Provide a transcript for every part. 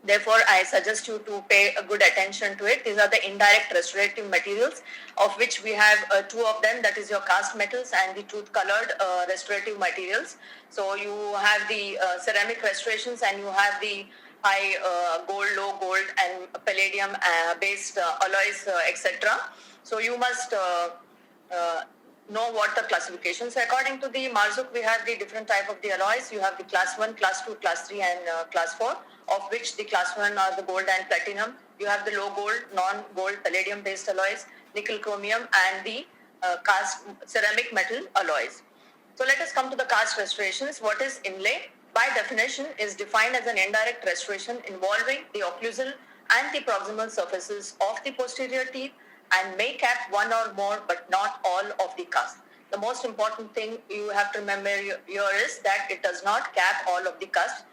Therefore, I suggest you to pay a good attention to it. These are the indirect restorative materials, of which we have two of them, that is your cast metals and the tooth colored restorative materials. So you have the ceramic restorations and you have the high gold, low gold and palladium based alloys, etc. So you must know what the classification. So according to the Marzuk, we have the different type of the alloys. You have the class 1, class 2, class 3 and class 4, of which the class 1 are the gold and platinum. You have the low gold, non-gold, palladium based alloys, nickel chromium and the cast ceramic metal alloys. So let us come to the cast restorations. What is inlay? By definition is defined as an indirect restoration involving the occlusal and the proximal surfaces of the posterior teeth and may cap one or more but not all of the cast. The most important thing you have to remember here is that it does not cap all of the cast.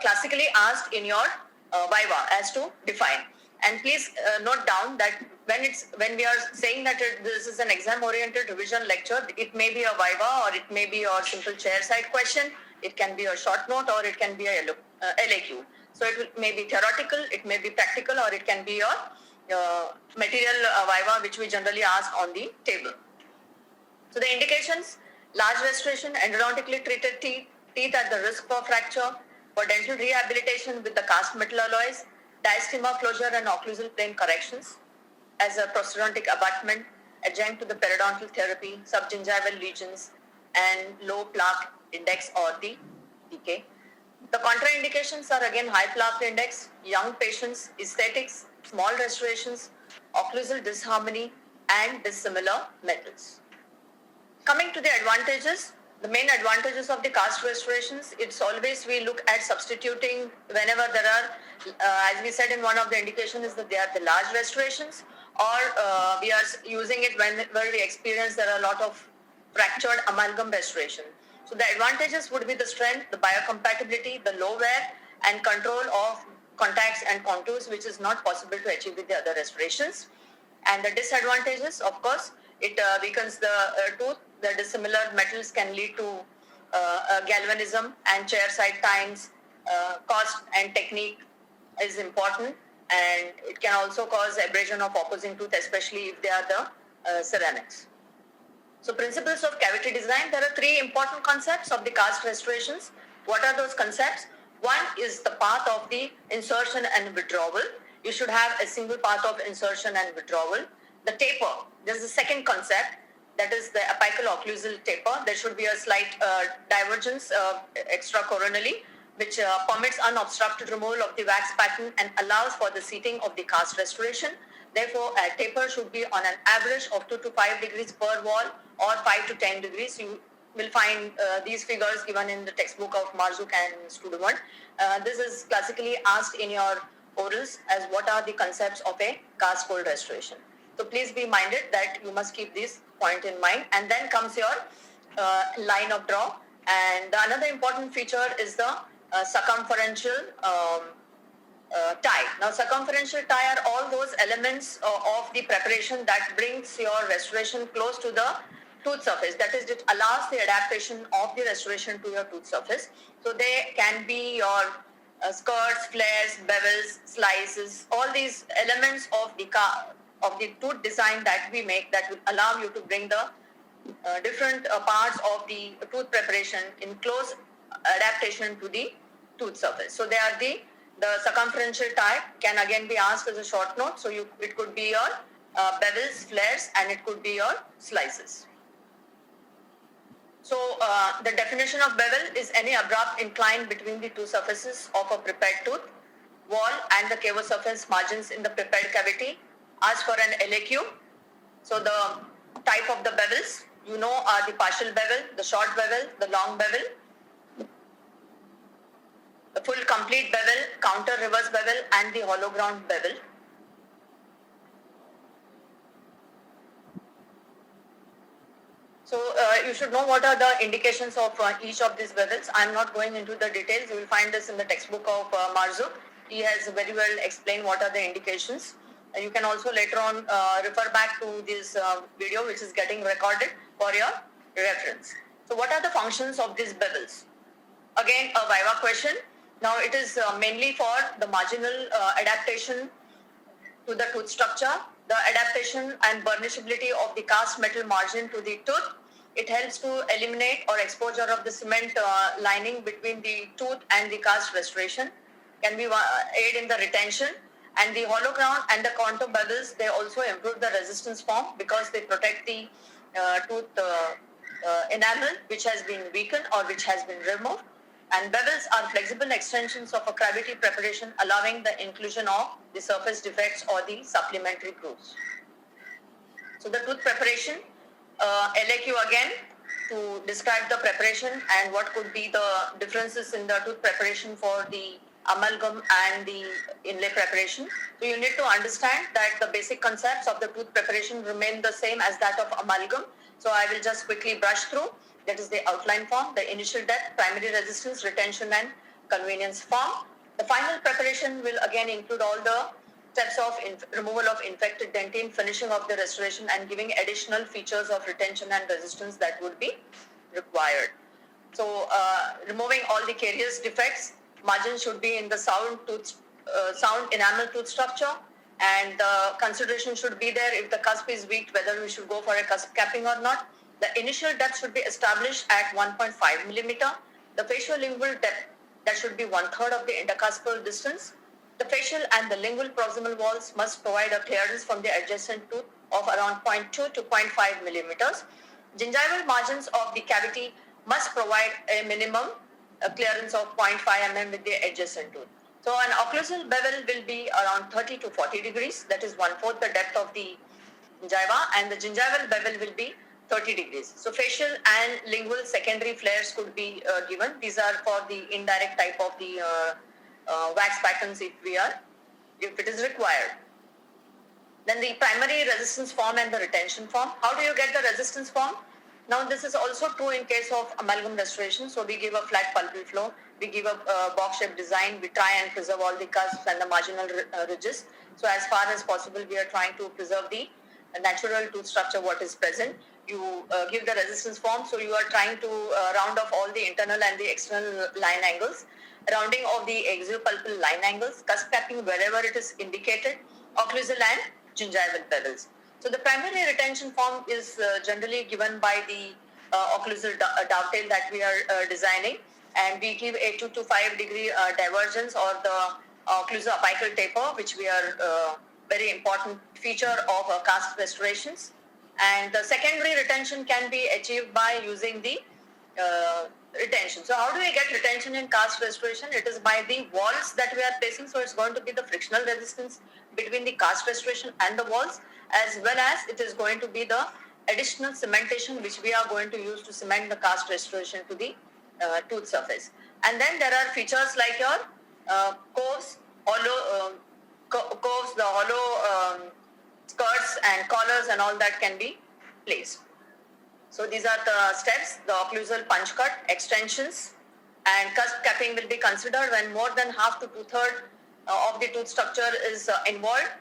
Classically asked in your viva as to define. And please note down that when we are saying that this is an exam-oriented revision lecture, it may be a viva or it may be your simple chair side question. It can be a short note or it can be a LAQ. So it may be theoretical, it may be practical, or it can be your material viva, which we generally ask on the table. So the indications: large restoration, endodontically treated teeth at the risk for fracture, for dental rehabilitation with the cast metal alloys, diastema closure and occlusal plane corrections, as a prosthodontic abutment, adjunct to the periodontal therapy, subgingival lesions, and low plaque index or the decay. The contraindications are again high plaque index, young patients, aesthetics, small restorations, occlusal disharmony, and dissimilar metals. Coming to the advantages, the main advantages of the cast restorations, it's always we look at substituting whenever there are, as we said in one of the indications, is that they are the large restorations, or we are using it whenever we experience there are a lot of fractured amalgam restoration. So the advantages would be the strength, the biocompatibility, the low wear, and control of contacts and contours, which is not possible to achieve with the other restorations. And the disadvantages, of course, it weakens the tooth. The dissimilar metals can lead to galvanism and chair side times. Cost and technique is important, and it can also cause abrasion of opposing tooth, especially if they are the ceramics. So principles of cavity design, there are three important concepts of the cast restorations. What are those concepts? One is the path of the insertion and withdrawal. You should have a single path of insertion and withdrawal. The taper, there is a second concept, that is the apical occlusal taper. There should be a slight divergence extracoronally, which permits unobstructed removal of the wax pattern and allows for the seating of the cast restoration. Therefore, a taper should be on an average of 2 to 5 degrees per wall or 5 to 10 degrees. You will find these figures given in the textbook of Marzuk and Studemont. This is classically asked in your orals as what are the concepts of a cast fold restoration. So please be minded that you must keep this point in mind. And then comes your line of draw. And another important feature is the circumferential tie. Now, circumferential tie are all those elements of the preparation that brings your restoration close to the tooth surface. That is, it allows the adaptation of the restoration to your tooth surface. So they can be your skirts, flares, bevels, slices, all these elements of the tooth design that we make that will allow you to bring the different parts of the tooth preparation in close adaptation to the tooth surface. So they are the circumferential tie can again be asked as a short note. So it could be your bevels, flares, and it could be your slices. So the definition of bevel is any abrupt incline between the two surfaces of a prepared tooth, wall, and the cavosurface margins in the prepared cavity. As for an LAQ, so the type of the bevels, are the partial bevel, the short bevel, the long bevel, the full complete bevel, counter reverse bevel, and the hollow ground bevel. So you should know what are the indications of each of these bevels. I am not going into the details. You will find this in the textbook of Marzuk. He has very well explained what are the indications. You can also later on refer back to this video, which is getting recorded for your reference. So what are the functions of these bevels? Again, a viva question. Now it is mainly for the marginal adaptation to the tooth structure, the adaptation and burnishability of the cast metal margin to the tooth. It helps to eliminate or exposure of the cement lining between the tooth and the cast restoration. Can be aid in the retention. And the hollow crown and the contour bevels, they also improve the resistance form because they protect the tooth enamel which has been weakened or which has been removed. And bevels are flexible extensions of a cavity preparation, allowing the inclusion of the surface defects or the supplementary grooves. So the tooth preparation, LAQ again, to describe the preparation and what could be the differences in the tooth preparation for the amalgam and the inlay preparation. So you need to understand that the basic concepts of the tooth preparation remain the same as that of amalgam. So I will just quickly brush through. That is the outline form, the initial depth, primary resistance, retention and convenience form. The final preparation will again include all the steps of removal of infected dentine, finishing of the restoration and giving additional features of retention and resistance that would be required. So removing all the caries defects, margin should be in the sound enamel tooth structure, and the consideration should be there if the cusp is weak, whether we should go for a cusp capping or not. The initial depth should be established at 1.5 millimeter. The facial-lingual depth, that should be 1/3 of the intercuspal distance. The facial and the lingual proximal walls must provide a clearance from the adjacent tooth of around 0.2 to 0.5 millimeters. Gingival margins of the cavity must provide a minimum clearance of 0.5 mm with the adjacent tooth. So an occlusal bevel will be around 30 to 40 degrees, that is 1/4 the depth of the gingiva, and the gingival bevel will be 30 degrees. So facial and lingual secondary flares could be given. These are for the indirect type of the wax patterns if it is required. Then the primary resistance form and the retention form. How do you get the resistance form? Now this is also true in case of amalgam restoration. So we give a flat pulpal flow, we give a box-shaped design, we try and preserve all the cusps and the marginal ridges. So as far as possible, we are trying to preserve the natural tooth structure what is present. You give the resistance form, so you are trying to round off all the internal and the external line angles, rounding of the axiopulpal line angles, cusp capping wherever it is indicated, occlusal and gingival bevels. So the primary retention form is generally given by the occlusal dovetail that we are designing, and we give a 2 to 5 degree divergence or the occlusal apical taper, which we are very important feature of cast restorations. And the secondary retention can be achieved by using the retention. So how do we get retention in cast restoration? It is by the walls that we are placing. So it's going to be the frictional resistance between the cast restoration and the walls, as well as it is going to be the additional cementation which we are going to use to cement the cast restoration to the tooth surface. And then there are features like your coves, the hollow skirts and collars and all that can be placed. So these are the steps, the occlusal punch cut, extensions, and cusp capping will be considered when more than half to 2/3 of the tooth structure is involved.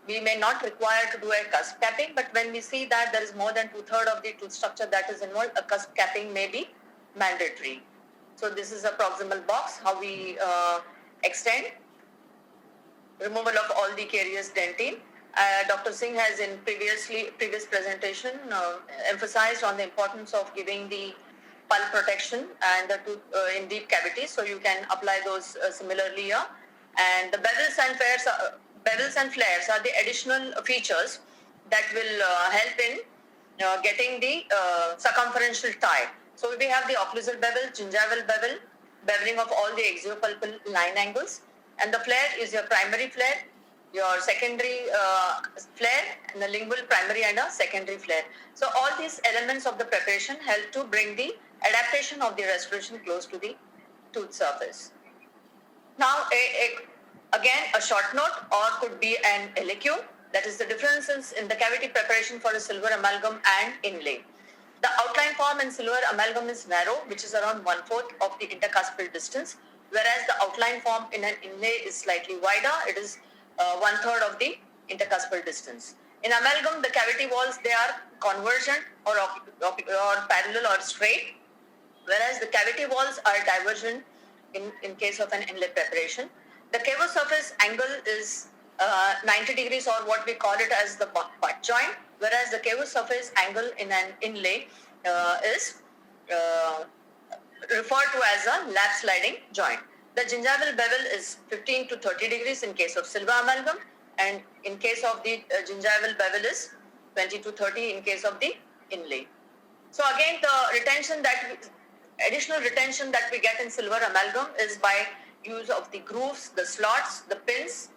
We may not require to do a cusp capping, but when we see that there is more than 2/3 of the tooth structure that is involved, a cusp capping may be mandatory. So this is a proximal box, how we extend, removal of all the carious dentine. Dr. Singh has in previous presentation emphasized on the importance of giving the pulp protection and the tooth in deep cavities, so you can apply those similarly here. And the bevels and flares are the additional features that will help in getting the circumferential tie. So we have the occlusal bevel, gingival bevel, beveling of all the axiopulpal line angles, and the flare is your primary flare, your secondary flare, and the lingual primary and a secondary flare. So all these elements of the preparation help to bring the adaptation of the restoration close to the tooth surface. Now again a short note or could be an LAQ, that is the differences in the cavity preparation for a silver amalgam and inlay. The outline form in silver amalgam is narrow, which is around 1/4 of the intercuspal distance, whereas the outline form in an inlay is slightly wider. It is 1/3 of the intercuspal distance. In amalgam, the cavity walls, they are convergent or parallel or straight, whereas the cavity walls are divergent in case of an inlay preparation. The cavo surface angle is 90 degrees, or what we call it as the butt joint, whereas the cavo surface angle in an inlay is referred to as a lap sliding joint. The gingival bevel is 15 to 30 degrees in case of silver amalgam, and in case of the gingival bevel is 20 to 30 in case of the inlay. So again, the additional retention that we get in silver amalgam is by use of the grooves, the slots, the pins,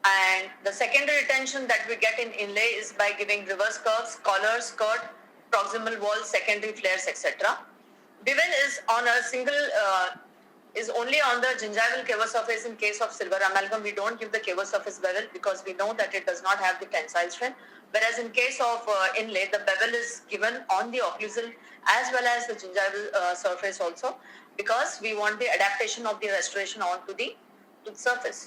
and the secondary retention that we get in inlay is by giving reverse curves, collars, skirt, proximal walls, secondary flares, etc. Bevel is on a single, is only on the gingival cavo surface in case of silver amalgam. We don't give the cavo surface bevel because we know that it does not have the tensile strength. Whereas in case of inlay, the bevel is given on the occlusal as well as the gingival surface also, because we want the adaptation of the restoration onto the surface.